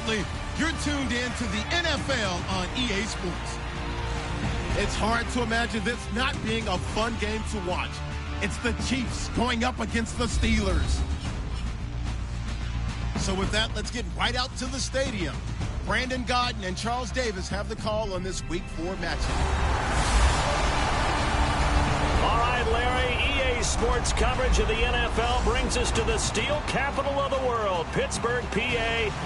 Absolutely. You're tuned in to the NFL on EA Sports. It's hard to imagine this not being a fun game to watch. It's the Chiefs going up against the Steelers. So with that, let's get right out to the stadium. Brandon Godden and Charles Davis have the call on this Week 4 matchup. All right, Larry, EA Sports coverage of the NFL brings us to the steel capital of the world, Pittsburgh, PA,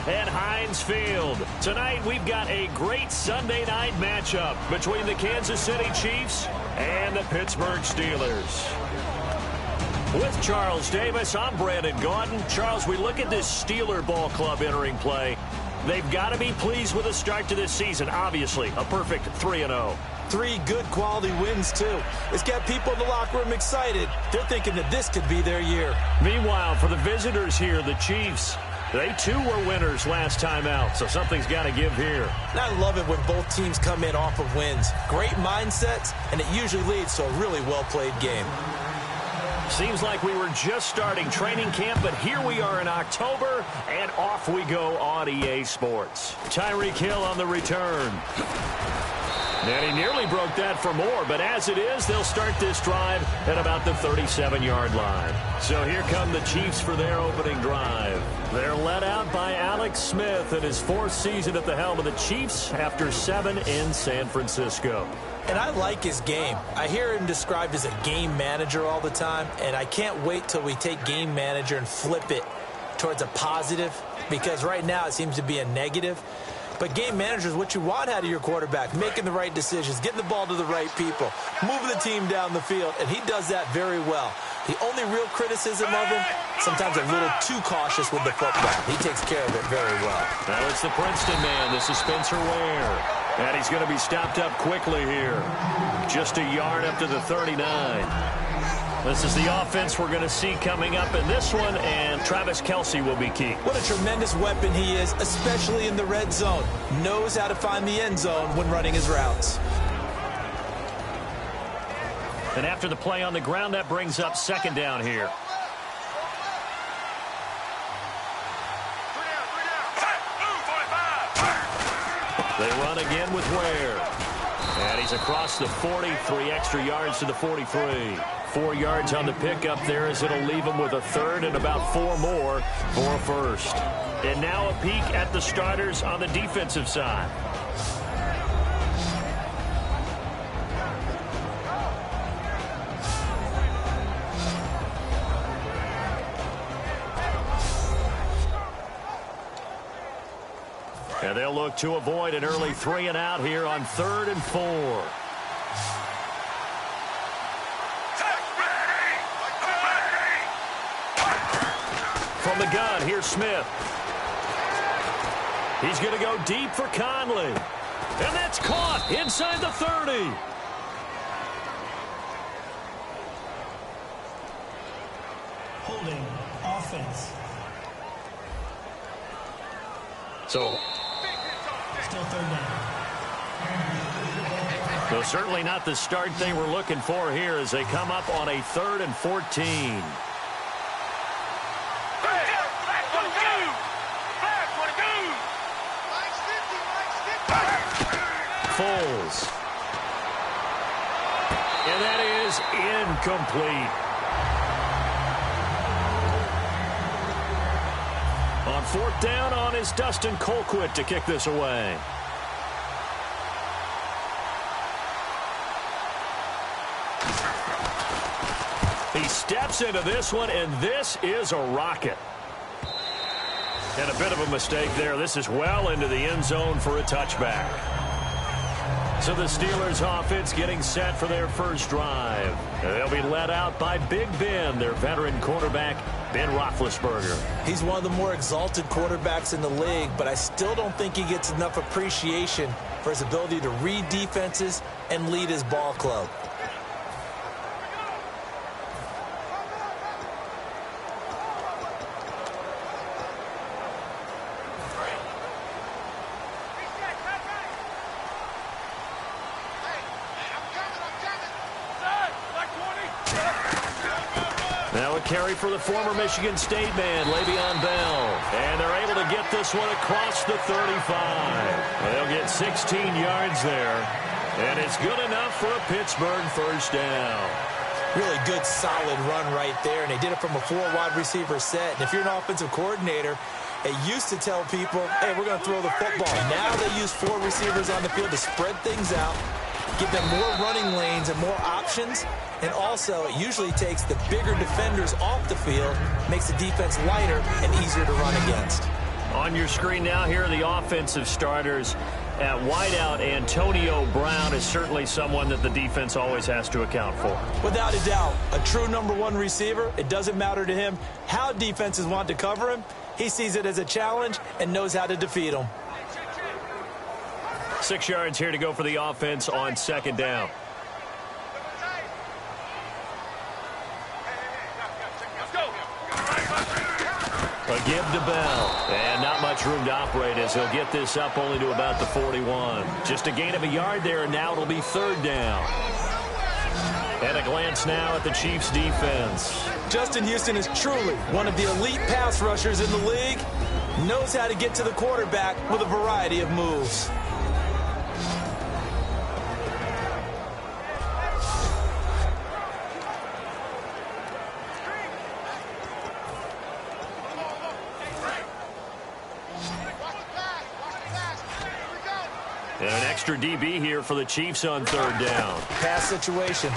and Heinz Field. Tonight, we've got a great Sunday night matchup between the Kansas City Chiefs and the Pittsburgh Steelers. With Charles Davis, I'm Brandon Gaudin. Charles, we look at this Steeler ball club entering play. They've got to be pleased with the start to this season. Obviously, a perfect 3-0. 3 good quality wins, too. It's got people in the locker room excited. They're thinking that this could be their year. Meanwhile, for the visitors here, the Chiefs, they too were winners last time out, so something's got to give here. And I love it when both teams come in off of wins. Great mindsets, and it usually leads to a really well-played game. Seems like we were just starting training camp, but here we are in October, and off we go on EA Sports. Tyreek Hill on the return. And he nearly broke that for more, but as it is, they'll start this drive at about the 37-yard line. So here come the Chiefs for their opening drive. They're led out by Alex Smith in his 4th season at the helm of the Chiefs after 7 in San Francisco. And I like his game. I hear him described as a game manager all the time, and I can't wait till we take game manager and flip it towards a positive, because right now it seems to be a negative. But game manager is what you want out of your quarterback, making the right decisions, getting the ball to the right people, moving the team down the field, and he does that very well. The only real criticism of him, sometimes a little too cautious with the football. He takes care of it very well. Now it's the Princeton man. This is Spencer Ware. And he's going to be stopped up quickly here. Just a yard up to the 39. This is the offense we're going to see coming up in this one, and Travis Kelce will be key. What a tremendous weapon he is, especially in the red zone. Knows how to find the end zone when running his routes. And after the play on the ground, that brings up 2nd down here. They run again with Ware. And he's across the 40, 3 extra yards to the 43. 4 yards on the pickup there as it'll leave him with a 3rd and about 4 more for a 1st. And now a peek at the starters on the defensive side. And they'll look to avoid an early 3 and out here on 3rd and 4. From the gun, here's Smith. He's going to go deep for Conley. And that's caught inside the 30. Holding offense. So Still 3rd down. So certainly not the start they were looking for here as they come up on a 3rd and 14. Foles. And that is incomplete. On 4th down on is Dustin Colquitt to kick this away. He steps into this one, and this is a rocket. And a bit of a mistake there. This is well into the end zone for a touchback. So the Steelers offense getting set for their first drive. They'll be led out by Big Ben, their veteran quarterback, Ben Roethlisberger. He's one of the more exalted quarterbacks in the league, but I still don't think he gets enough appreciation for his ability to read defenses and lead his ball club. Now a carry for the former Michigan State man, Le'Veon Bell. And they're able to get this one across the 35. They'll get 16 yards there. And it's good enough for a Pittsburgh first down. Really good, solid run right there. And they did it from a 4-wide receiver set. And if you're an offensive coordinator, they used to tell people, hey, we're going to throw the football. Now they use 4 receivers on the field to spread things out, give them more running lanes and more options. And also, it usually takes the bigger defenders off the field, makes the defense lighter and easier to run against. On your screen now, here are the offensive starters. At wideout, Antonio Brown is certainly someone that the defense always has to account for. Without a doubt, a true #1 receiver. It doesn't matter to him how defenses want to cover him. He sees it as a challenge and knows how to defeat them. 6 yards here to go for the offense on second down. A give to Bell. And not much room to operate as he'll get this up only to about the 41. Just a gain of a yard there, and now it'll be third down. And a glance now at the Chiefs' defense. Justin Houston is truly one of the elite pass rushers in the league. Knows how to get to the quarterback with a variety of moves. And an extra DB here for the Chiefs on third down. Pass situation.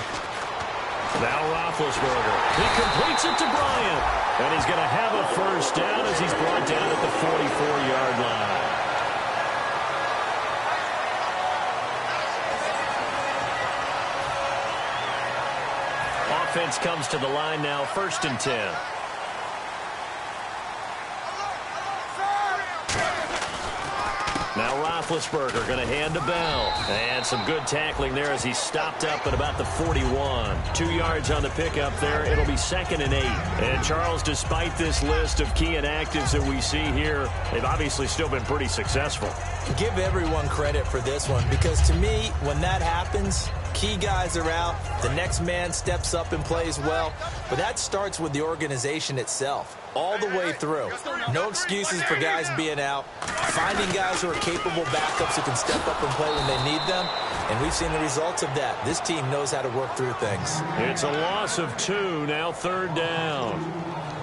Now Roethlisberger. He completes it to Bryant. And he's going to have a first down as he's brought down at the 44-yard line. Offense comes to the line now, 1st and 10. Now Roethlisberger going to hand to Bell. And some good tackling there as he stopped up at about the 41. 2 yards on the pickup there. It'll be 2nd and 8. And Charles, despite this list of key inactives that we see here, they've obviously still been pretty successful. Give everyone credit for this one because to me, when that happens, key guys are out, the next man steps up and plays well. But that starts with the organization itself. All the way through. No excuses for guys being out. Finding guys who are capable backups who can step up and play when they need them. And we've seen the results of that. This team knows how to work through things. It's a loss of 2, now third down.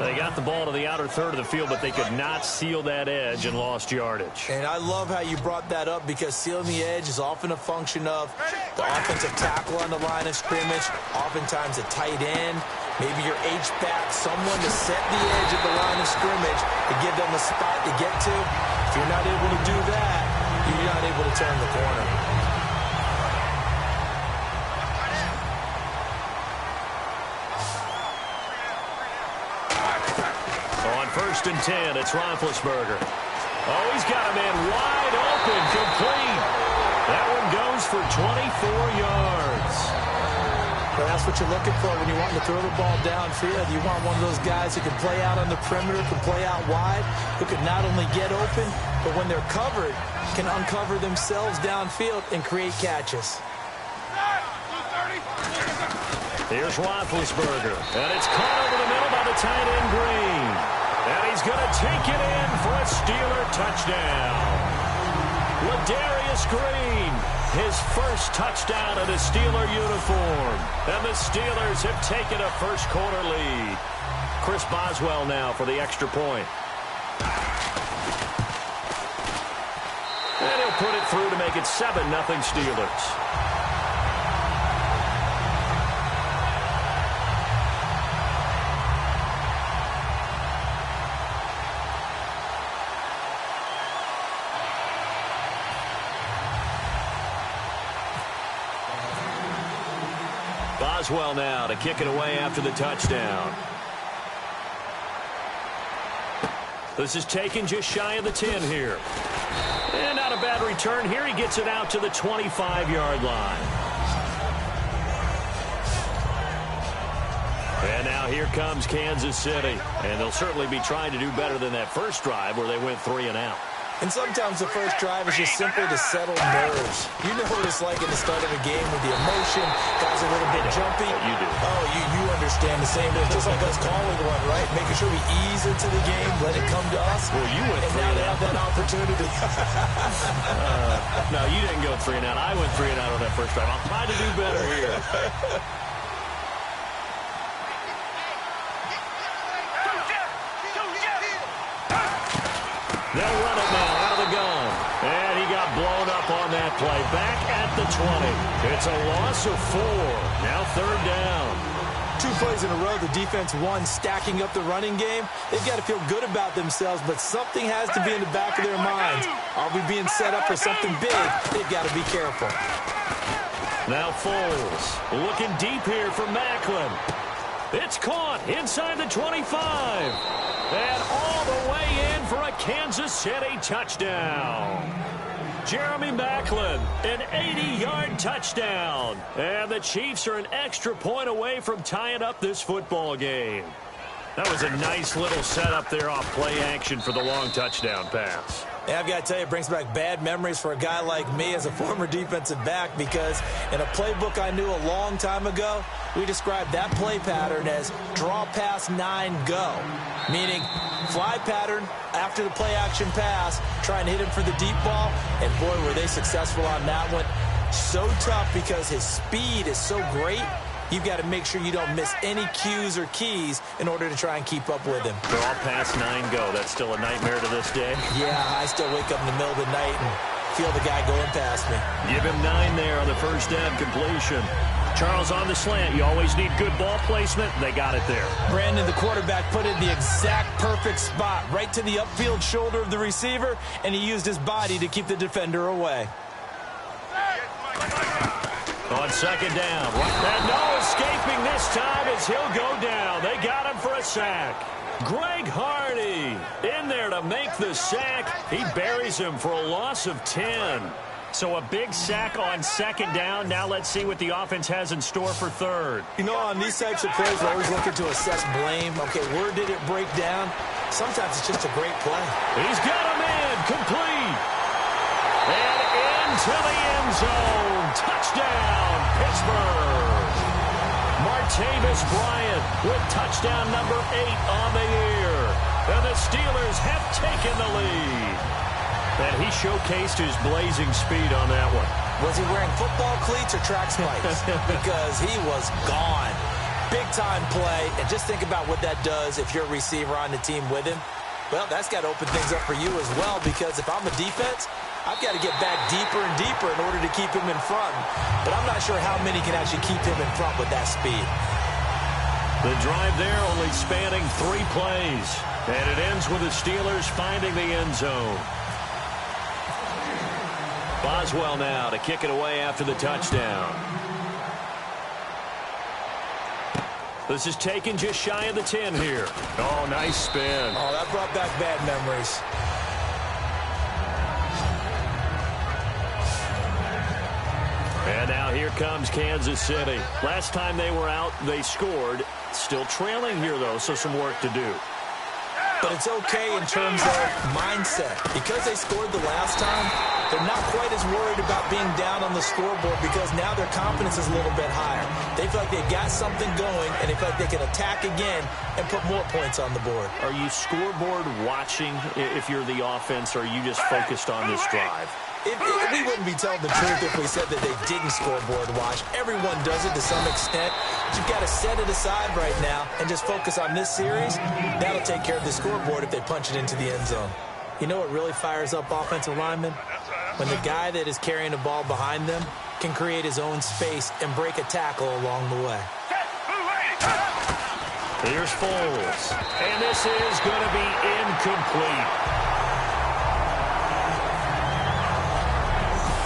They got the ball to the outer third of the field, but they could not seal that edge and lost yardage. And I love how you brought that up because sealing the edge is often a function of the offensive tackle on the line of scrimmage, oftentimes a tight end, maybe your H-back, someone to set the edge at the line of scrimmage to give them a spot to get to. If you're not able to do that, you're not able to turn the corner. On 1st and 10, it's Roethlisberger. Oh, he's got a man wide open, complete. That one goes for 24 yards. Well, that's what you're looking for when you want to throw the ball downfield. You want one of those guys who can play out on the perimeter, can play out wide, who can not only get open, but when they're covered, can uncover themselves downfield and create catches. Here's Roethlisberger, and it's caught over the middle by the tight end Green. And he's going to take it in for a Steeler touchdown. Ladarius Green, his first touchdown in a Steeler uniform. And the Steelers have taken a first-quarter lead. Chris Boswell now for the extra point. And he'll put it through to make it 7-0 Steelers. Boswell now to kick it away after the touchdown. This is taken just shy of the 10 here. And not a bad return here. He gets it out to the 25-yard line. And now here comes Kansas City. And they'll certainly be trying to do better than that first drive where they went 3 and out. And sometimes the first drive is just simply to settle nerves. You know what it's like at the start of a game with the emotion, guys are a little bit jumpy. You do. Oh, you understand the same. It's just like us calling one, right? Making sure we ease into the game, let it come to us. Well, you went and 3 now and they out. have that opportunity. No, you didn't go 3 and out. I went 3 and out on that first drive. I'll try to do better here. They'll run it now out of the gun. And he got blown up on that play. Back at the 20. It's a loss of 4. Now 3rd down. 2 plays in a row, the defense won, stacking up the running game. They've got to feel good about themselves, but something has to be in the back of their minds. Are we being set up for something big? They've got to be careful. Now Foles looking deep here for Macklin. It's caught inside the 25. And all the way in for a Kansas City touchdown. Jeremy Macklin, an 80-yard touchdown. And the Chiefs are an extra point away from tying up this football game. That was a nice little setup there off play action for the long touchdown pass. Yeah, I've got to tell you, it brings back bad memories for a guy like me as a former defensive back, because in a playbook I knew a long time ago, we described that play pattern as draw pass 9 go, meaning fly pattern after the play action pass, try and hit him for the deep ball, and boy, were they successful on that one. So tough because his speed is so great. You've got to make sure you don't miss any cues or keys in order to try and keep up with him. Draw past 9 go. That's still a nightmare to this day. Yeah, I still wake up in the middle of the night and feel the guy going past me. Give him 9 there on the first down completion. Charles on the slant. You always need good ball placement. They got it there. Brandon, the quarterback, put it in the exact perfect spot, right to the upfield shoulder of the receiver, and he used his body to keep the defender away. On second down. And no escaping this time as he'll go down. They got him for a sack. Greg Hardy in there to make the sack. He buries him for a loss of 10. So a big sack on second down. Now let's see what the offense has in store for third. You know, on these types of plays, we're always looking to assess blame. Okay, where did it break down? Sometimes it's just a great play. He's got him in. Complete. And into the end zone. Touchdown, Pittsburgh. Martavis Bryant with touchdown number 8 on the year. And the Steelers have taken the lead. And he showcased his blazing speed on that one. Was he wearing football cleats or track spikes? Because he was gone. Big-time play. And just think about what that does if you're a receiver on the team with him. Well, that's got to open things up for you as well, because if I'm a defense, I've got to get back deeper and deeper in order to keep him in front. But I'm not sure how many can actually keep him in front with that speed. The drive there only spanning 3 plays. And it ends with the Steelers finding the end zone. Boswell now to kick it away after the touchdown. This is taken just shy of the 10 here. Oh, nice spin. Oh, that brought back bad memories. And now here comes Kansas City. Last time they were out, they scored. Still trailing here, though, so some work to do. But it's okay in terms of mindset. Because they scored the last time, they're not quite as worried about being down on the scoreboard, because now their confidence is a little bit higher. They feel like they've got something going, and they feel like they can attack again and put more points on the board. Are you scoreboard watching if you're the offense, or are you just focused on this drive? We wouldn't be telling the truth if we said that they didn't scoreboard watch. Everyone does it to some extent. But you've got to set it aside right now and just focus on this series. That'll take care of the scoreboard if they punch it into the end zone. You know what really fires up offensive linemen? When the guy that is carrying the ball behind them can create his own space and break a tackle along the way. Here's Foles. And this is going to be incomplete.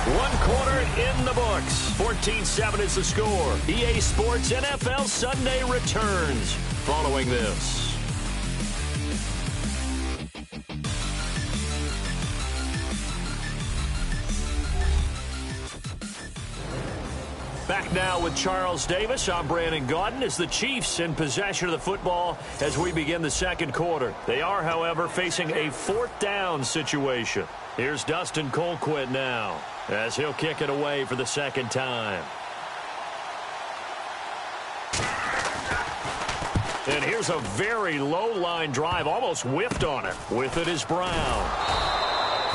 1 quarter in the books. 14-7 is the score. EA Sports NFL Sunday returns following this. Back now with Charles Davis. I'm Brandon Gaudin as the Chiefs in possession of the football as we begin the second quarter. They are, however, facing a 4th down situation. Here's Dustin Colquitt now as he'll kick it away for the second time. And here's a very low-line drive, almost whiffed on it. With it is Brown.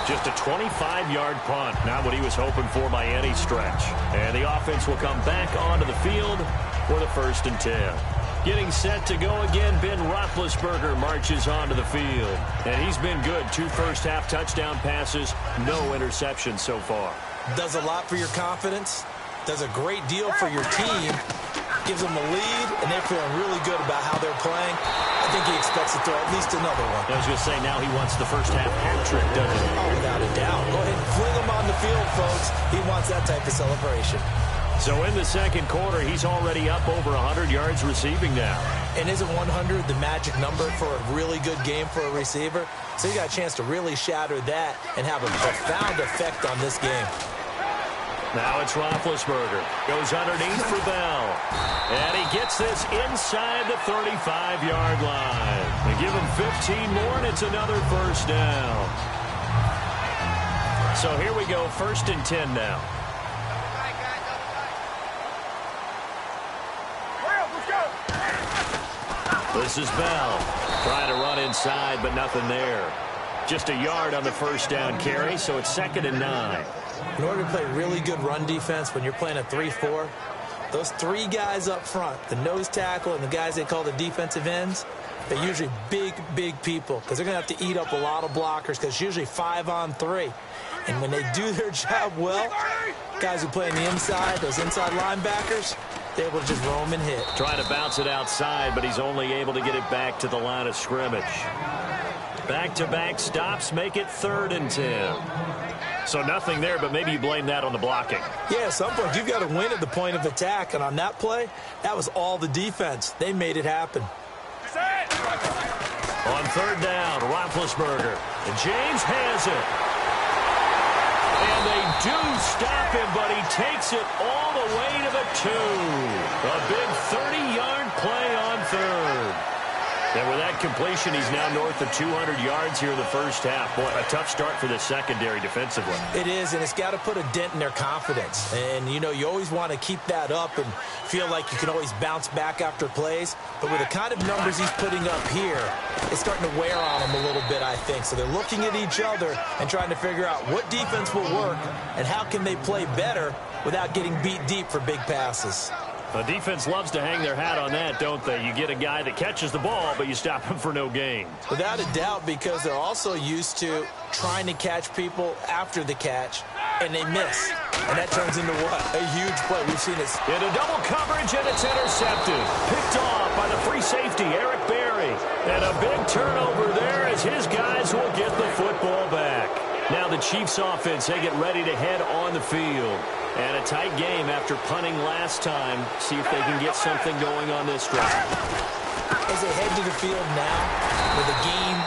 Just a 25-yard punt, not what he was hoping for by any stretch. And the offense will come back onto the field for the 1st and 10. Getting set to go again, Ben Roethlisberger marches onto the field. And he's been good. 2 first-half touchdown passes, no interceptions so far. Does a lot for your confidence. Does a great deal for your team. Gives them a lead, and they're feeling really good about how they're playing. I think he expects to throw at least another one. I was going to say, now he wants the first-half hat trick, doesn't he? Oh, without a doubt. Go ahead and fling him on the field, folks. He wants that type of celebration. So in the second quarter, he's already up over 100 yards receiving now. And isn't 100 the magic number for a really good game for a receiver? So you got a chance to really shatter that and have a profound effect on this game. Now it's Roethlisberger. Goes underneath for Bell. And he gets this inside the 35-yard line. They give him 15 more, and it's another first down. So here we go, 1st and 10 now. This is Bell. Trying to run inside, but nothing there. Just a yard on the first down carry, so it's 2nd and 9. In order to play really good run defense when you're playing a 3-4, those 3 guys up front, the nose tackle and the guys they call the defensive ends, they're usually big, big people because they're going to have to eat up a lot of blockers because it's usually 5-on-3. And when they do their job well, guys who play on the inside, those inside linebackers, they're able to just roam and hit. Trying to bounce it outside, but he's only able to get it back to the line of scrimmage. Back-to-back stops make it 3rd and 10. So nothing there, but maybe you blame that on the blocking. Yeah, at some point, you've got to win at the point of attack. And on that play, that was all the defense. They made it happen. On 3rd down, Roethlisberger. And James has it. And they do stop him, but he takes it all the way to the 2. A big 30-yard play on 3rd. And with that completion, he's now north of 200 yards here in the first half. Boy, a tough start for the secondary defensively. It is, and it's got to put a dent in their confidence. And, you know, you always want to keep that up and feel like you can always bounce back after plays. But with the kind of numbers he's putting up here, it's starting to wear on them a little bit, I think. So they're looking at each other and trying to figure out what defense will work and how can they play better without getting beat deep for big passes. The defense loves to hang their hat on that, don't they? You get a guy that catches the ball, but you stop him for no gain. Without a doubt, because they're also used to trying to catch people after the catch, and they miss. And that turns into what? A huge play. We've seen it. Into double coverage, and it's intercepted. Picked off by the free safety, Eric Berry. And a big turnover there as his guys will get the football back. Now the Chiefs offense, they get ready to head on the field. And a tight game after punting last time. See if they can get something going on this drive. As they head to the field now, with the game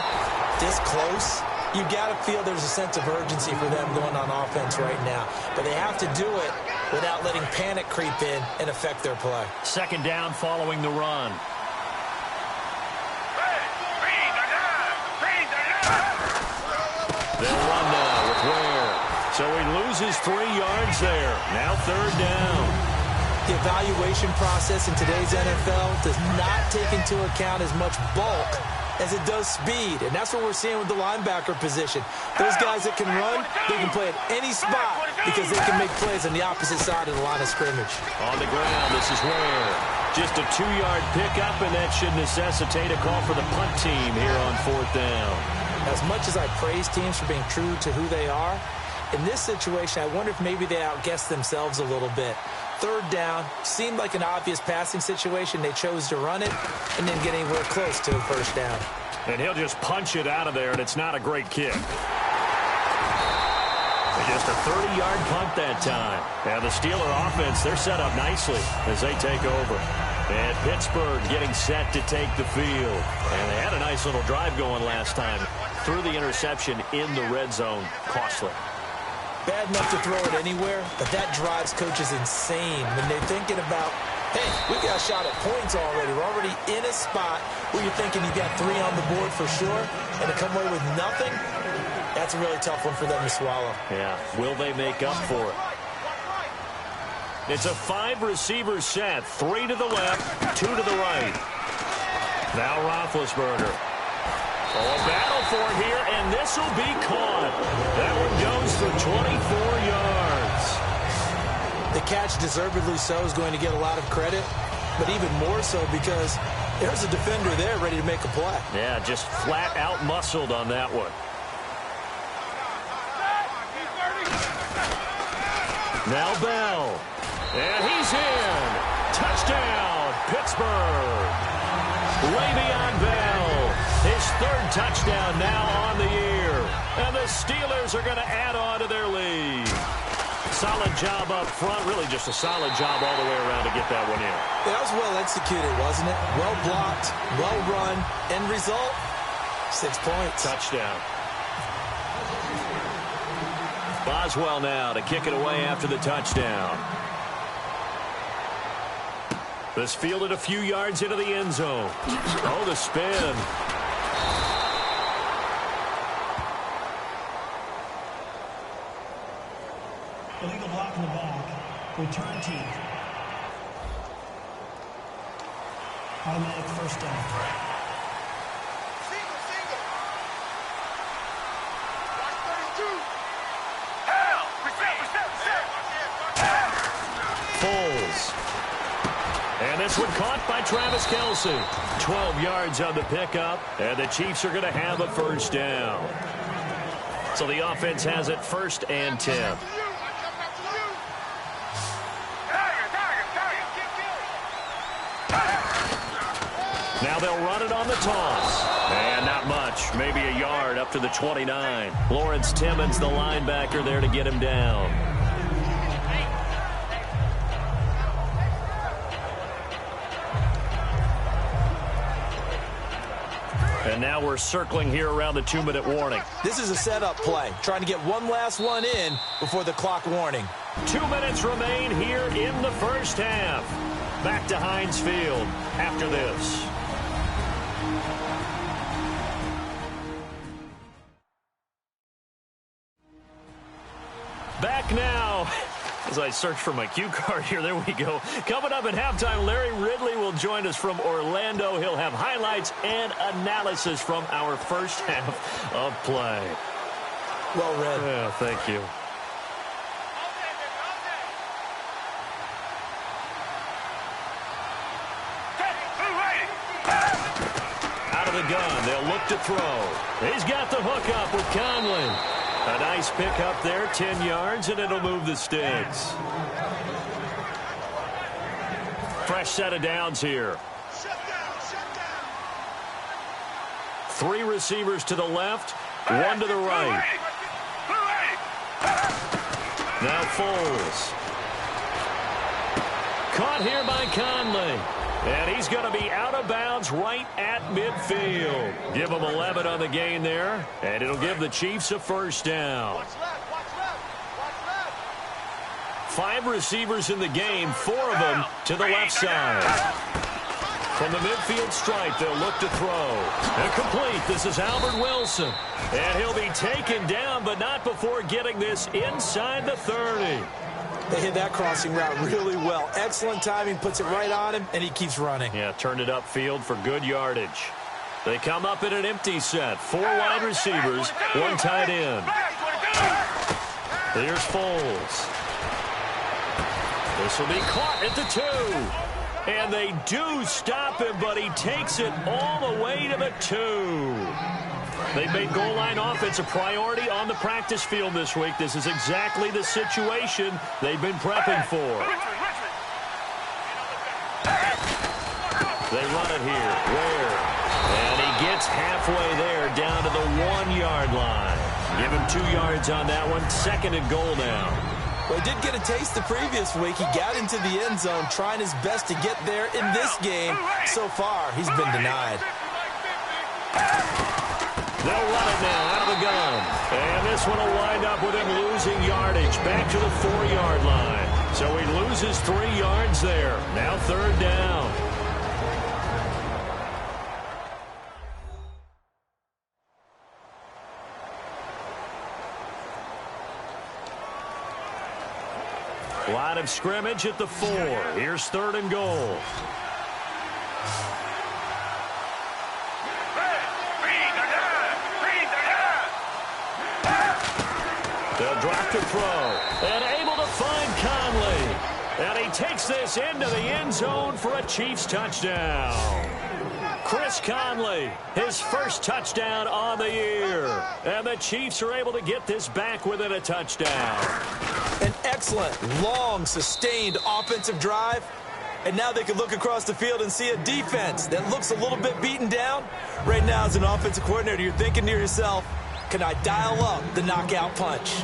this close, you got to feel there's a sense of urgency for them going on offense right now. But they have to do it without letting panic creep in and affect their play. 2nd down following the run. They'll run now with Ware. So he loses 3 yards there. Now 3rd down. The evaluation process in today's NFL does not take into account as much bulk as it does speed. And that's what we're seeing with the linebacker position. Those guys that can run, they can play at any spot because they can make plays on the opposite side of the line of scrimmage. On the ground, this is Ware. Just a 2-yard pickup, and that should necessitate a call for the punt team here on 4th down. As much as I praise teams for being true to who they are, in this situation, I wonder if maybe they outguessed themselves a little bit. 3rd down, seemed like an obvious passing situation. They chose to run it and didn't get anywhere close to a 1st down. And he'll just punch it out of there, and it's not a great kick. Just a 30-yard punt that time. And the Steeler offense, they're set up nicely as they take over. And Pittsburgh getting set to take the field. And they had a nice little drive going last time. Threw the interception in the red zone. Costly. Bad enough to throw it anywhere, but that drives coaches insane when they're thinking about, hey, we got a shot at points already. We're already in a spot where you're thinking you got 3 on the board for sure, and to come away with nothing, That's a really tough one for them to swallow. Yeah, will they make up for it? It's a 5-receiver set. 3 to the left, 2 to the right. Now Roethlisberger. Oh, a battle for it here, and this will be caught. That one goes for 24 yards. The catch, deservedly so, is going to get a lot of credit, but even more so because there's a defender there ready to make a play. Yeah, just flat out muscled on that one. Now Bell. And he's in. Touchdown, Pittsburgh. Le'Veon Bell. His 3rd touchdown now on the year. And the Steelers are going to add on to their lead. Solid job up front. Really just a solid job all the way around to get that one in. That was well executed, wasn't it? Well blocked, well run. End result, 6 points. Touchdown. Boswell now to kick it away after the touchdown. This fielded a few yards into the end zone. Oh, the spin. Illegal block in the back. Return team. Automatic first down. Foles. And this one caught by Travis Kelce. 12 yards on the pickup, and the Chiefs are going to have a first down. So the offense has it 1st and 10. Now they'll run it on the toss. And not much, maybe a yard up to the 29. Lawrence Timmons, the linebacker, there to get him down. And now we're circling here around the 2-minute warning. This is a setup play, trying to get one last one in before the clock warning. 2 minutes remain here in the first half. Back to Heinz Field after this. Back now. As I search for my cue card here, there we go. Coming up at halftime, Larry Ridley will join us from Orlando. He'll have highlights and analysis from our first half of play. Well read. Yeah, thank you. Out of the gun, they'll look to throw. He's got the hook up with Conley. A nice pick up there, 10 yards, and it'll move the sticks. Fresh set of downs here. 3 receivers to the left, 1 to the right. Now Foles. Caught here by Conley. And he's going to be out of bounds right at midfield. Give him 11 on the gain there, and it'll give the Chiefs a first down. 5 receivers in the game, 4 of them to the left side. From the midfield stripe, they'll look to throw. And complete. This is Albert Wilson. And he'll be taken down, but not before getting this inside the 30. They hit that crossing route really well. Excellent timing, puts it right on him, and he keeps running. Yeah, turned it upfield for good yardage. They come up in an empty set. 4 wide receivers, 1 tight end. Here's Foles. This will be caught at the 2. And they do stop him, but he takes it all the way to the 2. They've made goal line offense a priority on the practice field this week. This is exactly the situation they've been prepping for. They run it here. Ware. And he gets halfway there down to the 1-yard line. Give him 2 yards on that one. 2nd and goal now. Well, he did get a taste the previous week. He got into the end zone trying his best to get there in this game. So far, he's been denied. They'll run it now out of the gun. And this one will wind up with him losing yardage back to the 4-yard line. So he loses 3 yards there. Now 3rd down. Line of scrimmage at the 4. Here's 3rd and goal. They'll drop to throw. And able to find Conley. And he takes this into the end zone for a Chiefs touchdown. Chris Conley, his first touchdown on the year. And the Chiefs are able to get this back within a touchdown. An excellent, long, sustained offensive drive. And now they can look across the field and see a defense that looks a little bit beaten down. Right now, as an offensive coordinator, you're thinking to yourself, can I dial up the knockout punch?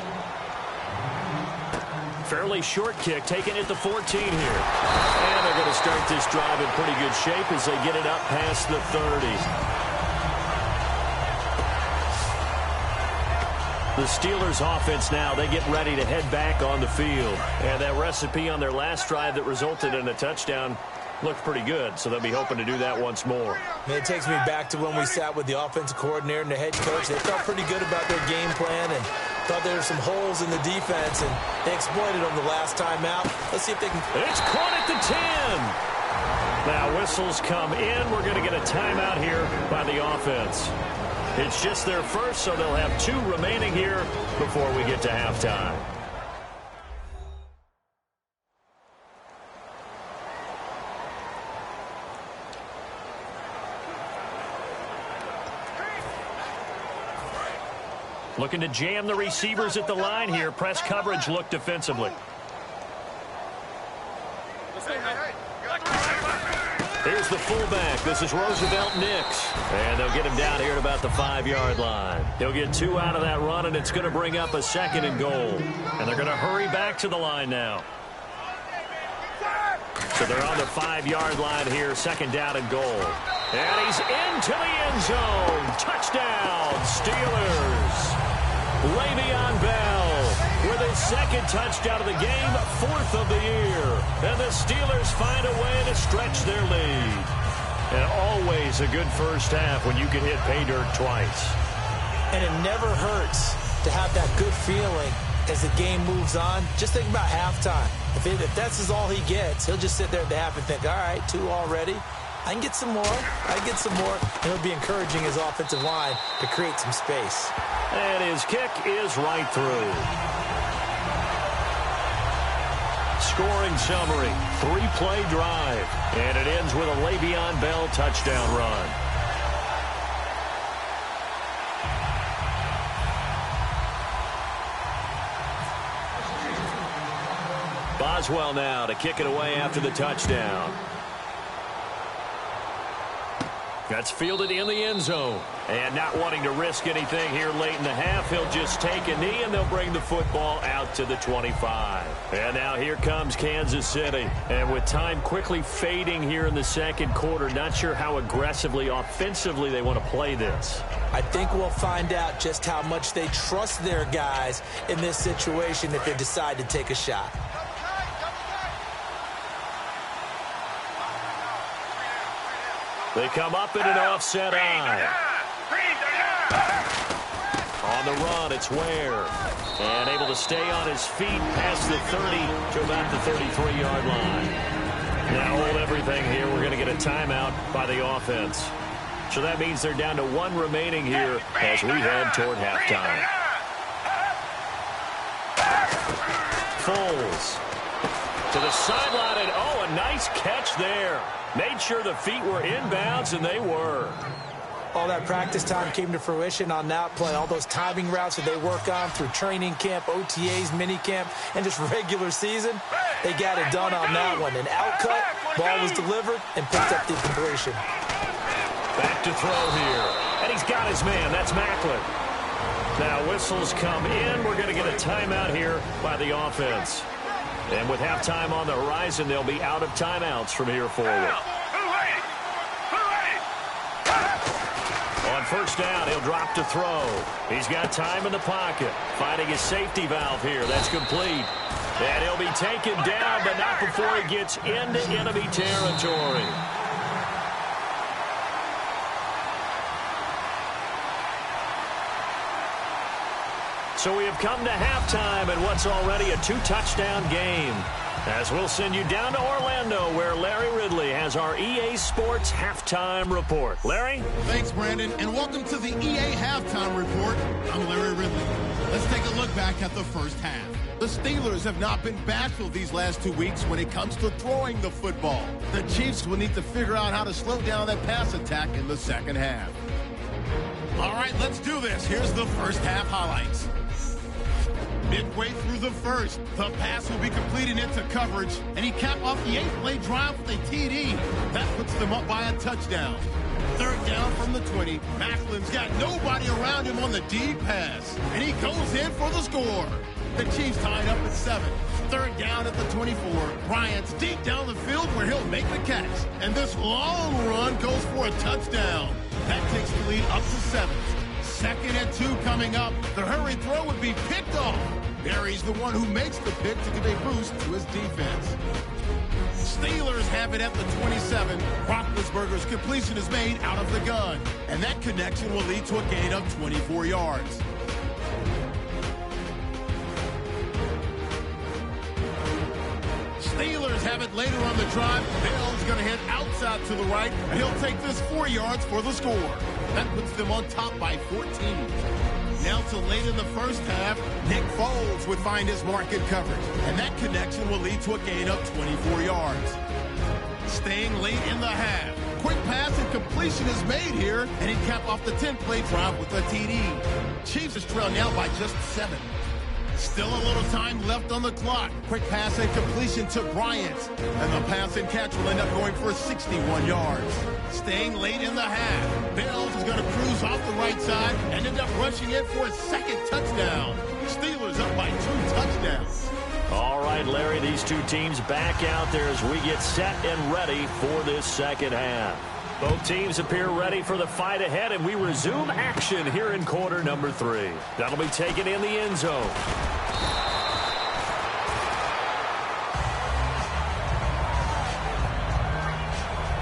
Fairly short kick taken at the 14 here. And they're going to start this drive in pretty good shape as they get it up past the 30. The Steelers offense now, they get ready to head back on the field. And that recipe on their last drive that resulted in a touchdown looked pretty good, so they'll be hoping to do that once more. It takes me back to when we sat with the offensive coordinator and the head coach. They felt pretty good about their game plan and thought there were some holes in the defense, and they exploited them the last time out. Let's see if they can... It's caught at the 10. Now whistles come in. We're going to get a timeout here by the offense. It's just their first, so they'll have 2 remaining here before we get to halftime. Looking to jam the receivers at the line here. Press coverage look defensively. Here's the fullback. This is Roosevelt Nix. And they'll get him down here at about the 5-yard line. He'll get 2 out of that run, and it's going to bring up a 2nd and goal. And they're going to hurry back to the line now. So they're on the 5-yard line here, 2nd down and goal. And he's into the end zone. Touchdown, Steelers. Le'Veon Bell with his 2nd touchdown of the game, 4th of the year. And the Steelers find a way to stretch their lead. And always a good first half when you can hit pay dirt twice. And it never hurts to have that good feeling as the game moves on. Just think about halftime. If that's all he gets, he'll just sit there at the half and think, all right, 2 already. I can get some more. I can get some more. And he'll be encouraging his offensive line to create some space. And his kick is right through. Scoring summary, 3-play drive. And it ends with a Le'Veon Bell touchdown run. Boswell now to kick it away after the touchdown. That's fielded in the end zone. And not wanting to risk anything here late in the half, he'll just take a knee, and they'll bring the football out to the 25. And now here comes Kansas City. And with time quickly fading here in the 2nd quarter, not sure how aggressively, offensively they want to play this. I think we'll find out just how much they trust their guys in this situation if they decide to take a shot. They come up in an offset eye. On the run, it's Ware. And able to stay on his feet past the 30 to about the 33-yard line. Now hold everything here. We're going to get a timeout by the offense. So that means they're down to 1 remaining here as we head toward halftime. Foles to the sideline, and oh, a nice catch there. Made sure the feet were inbounds, and they were. All that practice time came to fruition on that play. All those timing routes that they work on through training camp, OTAs, minicamp, and just regular season, they got it done on that one. An outcut, ball was delivered, and picked up the completion. Back to throw here. And he's got his man. That's Macklin. Now whistles come in. We're going to get a timeout here by the offense. And with halftime on the horizon, they'll be out of timeouts from here forward. On 1st down, he'll drop to throw. He's got time in the pocket. Finding his safety valve here. That's complete. And he'll be taken down, but not before he gets into enemy territory. So we have come to halftime in what's already a 2-touchdown game. As we'll send you down to Orlando, where Larry Ridley has our EA Sports Halftime Report. Larry? Thanks, Brandon, and welcome to the EA Halftime Report. I'm Larry Ridley. Let's take a look back at the first half. The Steelers have not been bashful these last 2 weeks when it comes to throwing the football. The Chiefs will need to figure out how to slow down that pass attack in the second half. All right, let's do this. Here's the first half highlights. Midway through the first, the pass will be completed into coverage, and he capped off the 8-play drive with a TD. That puts them up by a touchdown. Third down from the 20. Macklin's got nobody around him on the deep pass, and he goes in for the score. The Chiefs tied up at 7. Third down at the 24. Bryant's deep down the field where he'll make the catch, and this long run goes for a touchdown. That takes the lead up to 7. Second and 2 coming up. The hurry throw would be picked off. Barry's the one who makes the pick to give a boost to his defense. Steelers have it at the 27. Roethlisberger's completion is made out of the gun, and that connection will lead to a gain of 24 yards. Steelers have it later on the drive. Bell's going to hit outside to the right, and he'll take this 4 yards for the score. That puts them on top by 14. Now till late in the first half, Nick Foles would find his mark in coverage, and that connection will lead to a gain of 24 yards. Staying late in the half, quick pass and completion is made here, and he capped off the 10-play drive with a TD. Chiefs is trailed now by just 7. Still a little time left on the clock. Quick pass and completion to Bryant. And the pass and catch will end up going for 61 yards. Staying late in the half. Bells is going to cruise off the right side and end up rushing in for a second touchdown. Steelers up by 2 touchdowns. All right, Larry, these two teams back out there as we get set and ready for this second half. Both teams appear ready for the fight ahead, and we resume action here in quarter number 3. That'll be taken in the end zone.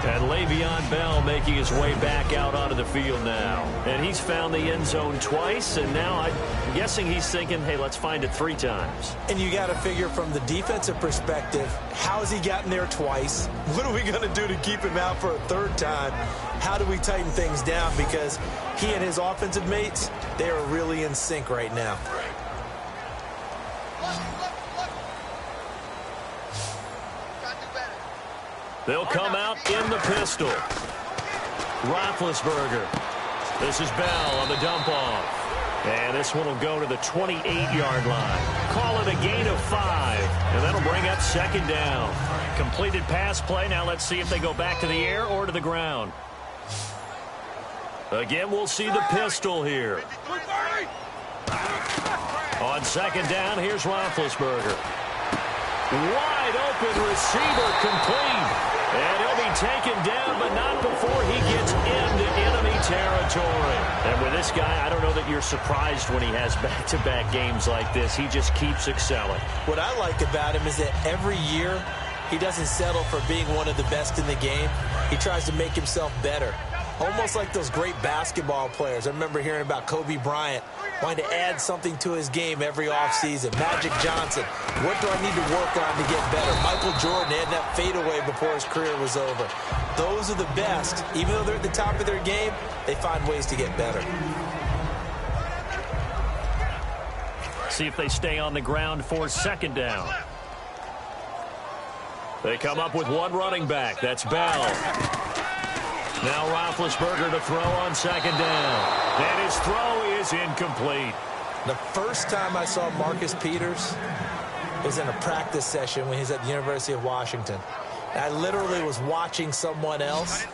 And Le'Veon Bell making his way back out onto the field now. And he's found the end zone twice, and now I'm guessing he's thinking, hey, let's find it 3 times. And you got to figure from the defensive perspective, how has he gotten there twice? What are we going to do to keep him out for a 3rd time? How do we tighten things down? Because he and his offensive mates, they are really in sync right now. They'll come out in the pistol. Roethlisberger. This is Bell on the dump-off. And this one will go to the 28-yard line. Call it a gain of 5. And that'll bring up second down. Completed pass play. Now let's see if they go back to the air or to the ground. Again, we'll see the pistol here. On second down, here's Roethlisberger. Wide open receiver complete. And he'll be taken down, but not before he gets into enemy territory. And with this guy, I don't know that you're surprised when he has back-to-back games like this. He just keeps excelling. What I like about him is that every year he doesn't settle for being one of the best in the game. He tries to make himself better. Almost like those great basketball players. I remember hearing about Kobe Bryant wanting to add something to his game every offseason. Magic Johnson, what do I need to work on to get better? Michael Jordan had that fadeaway before his career was over. Those are the best. Even though they're at the top of their game, they find ways to get better. See if they stay on the ground for second down. They come up with one running back. That's Bell. Now Roethlisberger to throw on second down. And his throw is incomplete. The first time I saw Marcus Peters was in a practice session when he was at the University of Washington. I literally was watching someone else,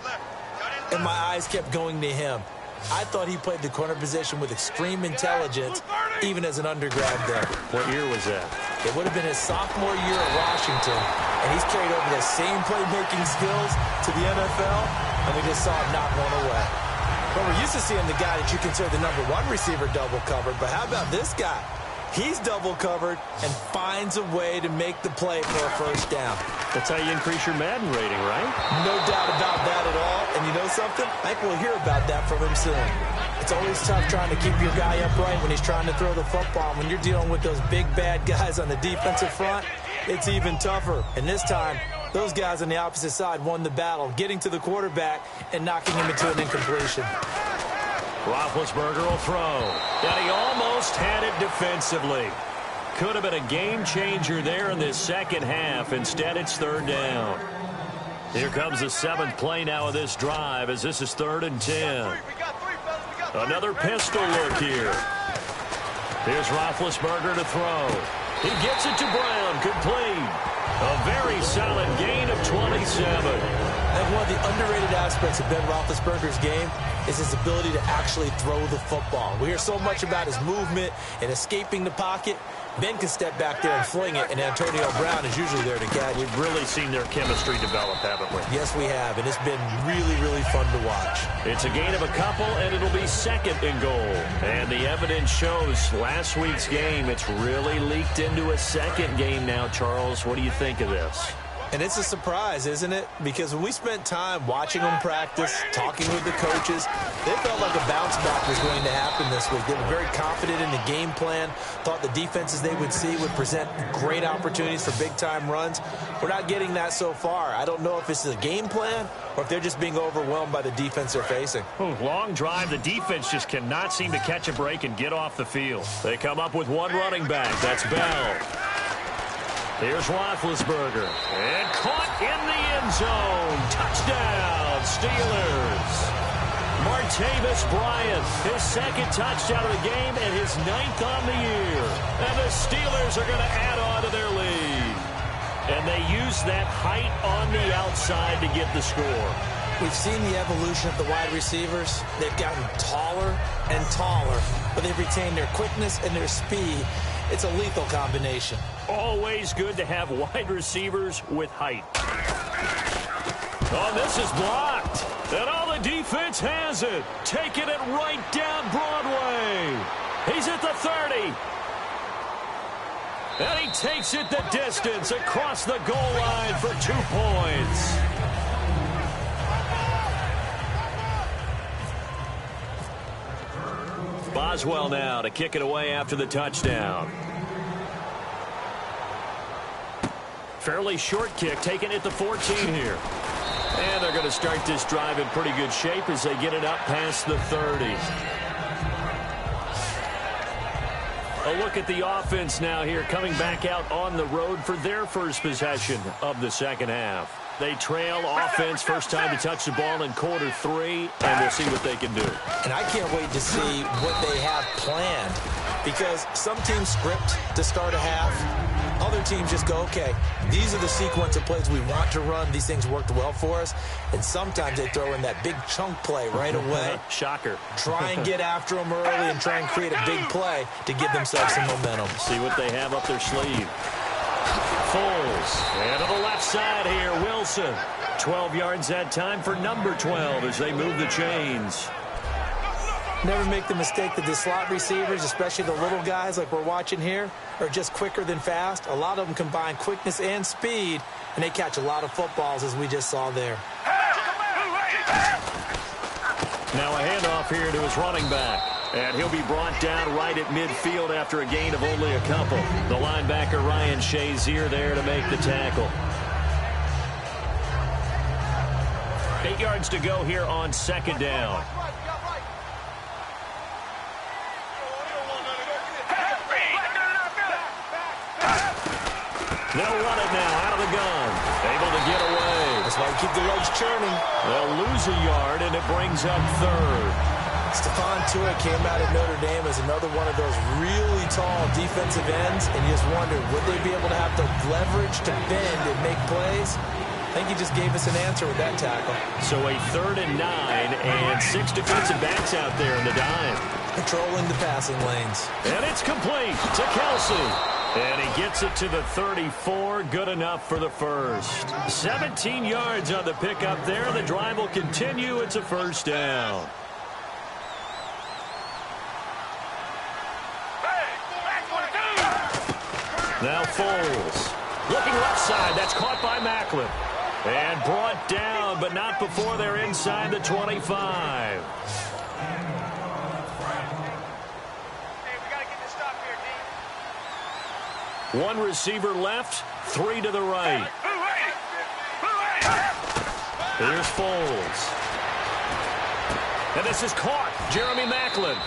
and my eyes kept going to him. I thought he played the corner position with extreme intelligence, even as an undergrad there. What year was that? It would have been his sophomore year at Washington, and he's carried over those same playmaking skills to the NFL, and we just saw him knock one away. Well, we're used to seeing the guy that you consider the #1 receiver double covered, but how about this guy? He's double covered and finds a way to make the play for a first down. That's how you increase your Madden rating, right? No doubt about that at all. And you know something? I think we'll hear about that from him soon. It's always tough trying to keep your guy upright when he's trying to throw the football. When you're dealing with those big, bad guys on the defensive front, it's even tougher. And this time, those guys on the opposite side won the battle, getting to the quarterback and knocking him into an incompletion. Roethlisberger will throw. And he almost had it defensively. Could have been a game changer there in this second half. Instead, it's third down. Here comes the 7th play now of this drive as this is 3rd and 10. Another pistol look here. Here's Roethlisberger to throw. He gets it to Brown, complete. A very solid gain of 27. And one of the underrated aspects of Ben Roethlisberger's game is his ability to actually throw the football. We hear so much about his movement and escaping the pocket. Ben can step back there and fling it, and Antonio Brown is usually there to catch. We've really seen their chemistry develop, haven't we? Yes, we have, and it's been really, really fun to watch. It's a gain of a couple, and it'll be 2nd and goal. And the evidence shows last week's game, it's really leaked into a second game now, Charles. What do you think of this? And it's a surprise, isn't it? Because when we spent time watching them practice, talking with the coaches, they felt like a bounce back was going to happen this week. They were very confident in the game plan, thought the defenses they would see would present great opportunities for big-time runs. We're not getting that so far. I don't know if it's the game plan or if they're just being overwhelmed by the defense they're facing. Long drive. The defense just cannot seem to catch a break and get off the field. They come up with one running back. That's Bell. Here's Roethlisberger. And caught in the end zone. Touchdown, Steelers. Martavis Bryant, his 2nd touchdown of the game and his 9th on the year. And the Steelers are going to add on to their lead. And they use that height on the outside to get the score. We've seen the evolution of the wide receivers. They've gotten taller and taller, but they've retained their quickness and their speed. It's a lethal combination. Always good to have wide receivers with height. Oh, this is blocked. And all the defense has it. Taking it right down Broadway. He's at the 30. And he takes it the distance across the goal line for 2 points. Boswell now to kick it away after the touchdown. Fairly short kick, taken at the 14 here. And they're going to start this drive in pretty good shape as they get it up past the 30. A look at the offense now here, coming back out on the road for their first possession of the second half. They trail offense, first time to touch the ball in quarter 3, and we'll see what they can do. And I can't wait to see what they have planned, because some teams script to start a half. Other teams just go, okay, these are the sequence of plays we want to run. These things worked well for us. And sometimes they throw in that big chunk play right away. Shocker. Try and get after them early and try and create a big play to give themselves some momentum. See what they have up their sleeve. Foles. And to the left side here, Wilson. 12 yards that time for number 12 as they move the chains. Never make the mistake that the slot receivers, especially the little guys like we're watching here, are just quicker than fast. A lot of them combine quickness and speed, and they catch a lot of footballs, as we just saw there. Now a handoff here to his running back. And he'll be brought down right at midfield after a gain of only a couple. The linebacker, Ryan Shazier, there to make the tackle. 8 yards to go here on second down. They'll run it now out of the gun. Able to get away. That's why we keep the legs churning. They'll lose a yard, and it brings up third. Stephon Tuitt came out of Notre Dame as another one of those really tall defensive ends, and you just wonder, would they be able to have the leverage to bend and make plays? I think he just gave us an answer with that tackle. So a 3rd and 9, and 6 defensive backs out there in the dime. Controlling the passing lanes. And it's complete to Kelsey. And he gets it to the 34. Good enough for the first. 17 yards on the pickup there. The drive will continue. It's a first down. Now Foles. Looking left side. That's caught by Macklin. And brought down, but not before they're inside the 25. One receiver left, three to the right. Here's Foles. And this is caught. Jeremy Maclin.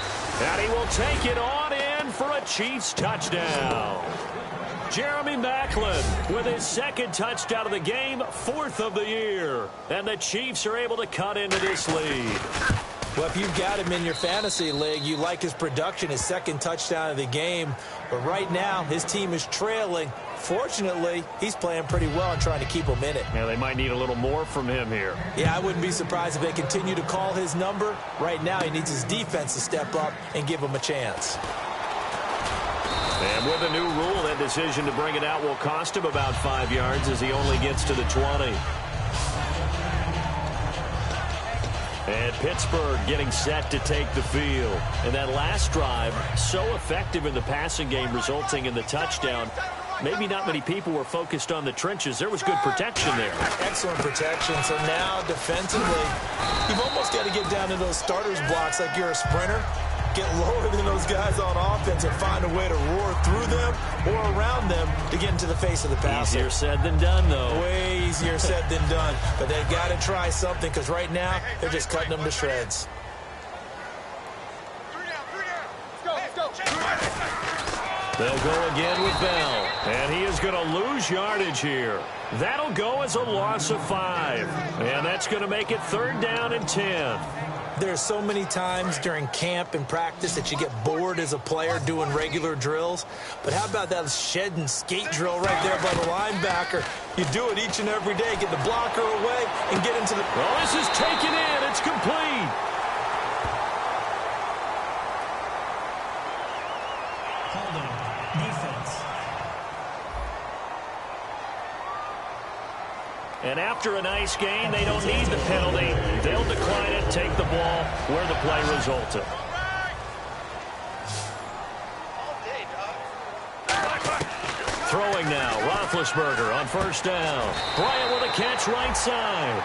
And he will take it on in for a Chiefs touchdown. Jeremy Maclin with his second touchdown of the game, fourth of the year. And the Chiefs are able to cut into this lead. Well, if you've got him in your fantasy league, you like his production, his second touchdown of the game. But right now, his team is trailing. Fortunately, he's playing pretty well and trying to keep them in it. Yeah, they might need a little more from him here. Yeah, I wouldn't be surprised if they continue to call his number. Right now, he needs his defense to step up and give him a chance. And with a new rule, that decision to bring it out will cost him about 5 yards as he only gets to the 20. And Pittsburgh getting set to take the field. And that last drive, so effective in the passing game, resulting in the touchdown. Maybe not many people were focused on the trenches. There was good protection there. Excellent protection. So now, defensively, you've almost got to get down to those starters blocks like you're a sprinter. Get lower than those guys on offense and find a way to roar through them or around them to get into the face of the passer. Easier said than done, though. Way easier said than done. But they've got to try something because right now they're just cutting them to shreds. They'll go again with Bell. And he is going to lose yardage here. That'll go as a loss of 5. And that's going to make it 3rd down and 10. There's so many times during camp and practice that you get bored as a player doing regular drills. But how about that shed and skate drill right there by the linebacker? You do it each and every day. Get the blocker away and get into the... Well, this is taken in. It's complete. Holding. Defense. And after a nice game, they don't need the penalty. They'll decline it, take the ball where the play resulted. Throwing now, Roethlisberger on 1st down. Bryant with a catch right side.